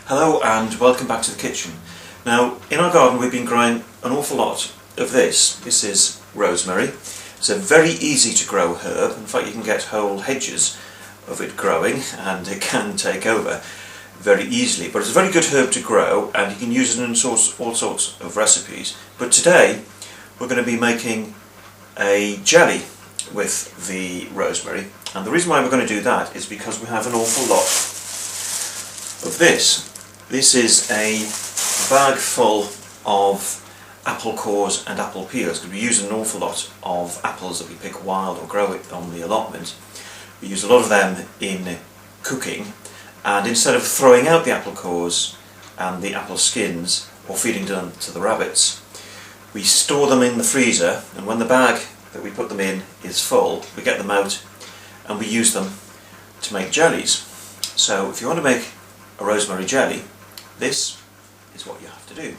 Hello and welcome back to the kitchen. Now, in our garden we've been growing an awful lot of this. This is rosemary. It's a very easy to grow herb. In fact, you can get whole hedges of it growing and it can take over very easily. But it's a very good herb to grow and you can use it in all sorts of recipes. But today we're going to be making a jelly with the rosemary. And the reason why we're going to do that is because we have an awful lot of this. This is a bag full of apple cores and apple peels, because we use an awful lot of apples that we pick wild or grow it on the allotment. We use a lot of them in cooking, and instead of throwing out the apple cores and the apple skins or feeding them to the rabbits, we store them in the freezer, and when the bag that we put them in is full, we get them out and we use them to make jellies. So if you want to make a rosemary jelly, this is what you have to do.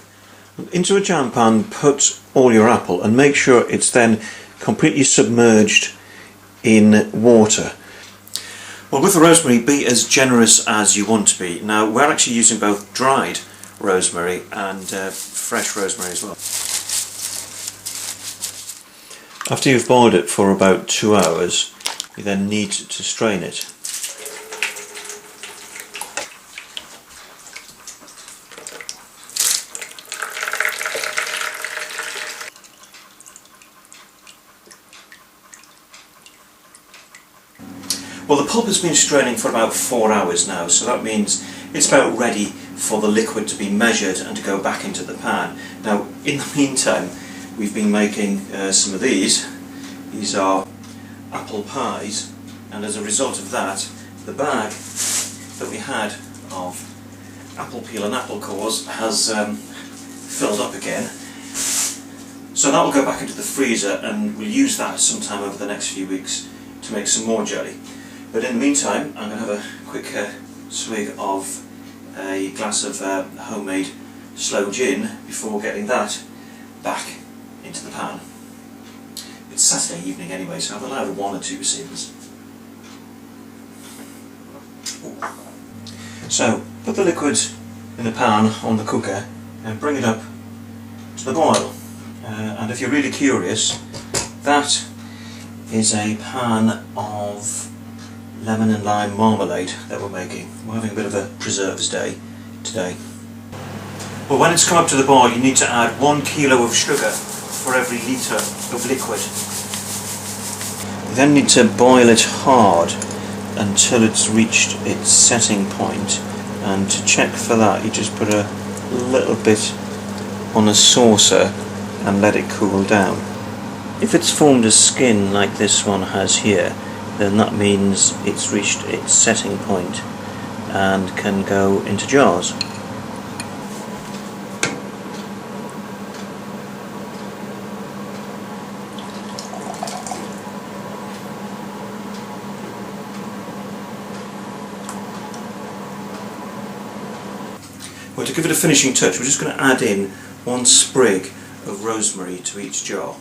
Into a jam pan put all your apple and make sure it's then completely submerged in water. Well, with the rosemary, be as generous as you want to be. Now, we're actually using both dried rosemary and fresh rosemary as well. After you've boiled it for about 2 hours, you then need to strain it. Well, the pulp has been straining for about 4 hours now, so that means it's about ready for the liquid to be measured and to go back into the pan. Now, in the meantime, we've been making some of these. These are apple pies, and as a result of that, the bag that we had of apple peel and apple cores has filled up again. So that will go back into the freezer, and we'll use that sometime over the next few weeks to make some more jelly. But in the meantime, I'm going to have a quick swig of a glass of homemade sloe gin before getting that back into the pan. It's Saturday evening anyway, so I've allowed 1 or 2 receivers. So, put the liquid in the pan on the cooker and bring it up to the boil. And if you're really curious, that is a pan of lemon and lime marmalade that we're making. We're having a bit of a preserves day today. Well, when it's come up to the boil, you need to add 1 kilo of sugar for every litre of liquid. You then need to boil it hard until it's reached its setting point, and to check for that you just put a little bit on a saucer and let it cool down. If it's formed a skin like this one has here, then that means it's reached its setting point and can go into jars. Well, to give it a finishing touch, we're just going to add in 1 sprig of rosemary to each jar.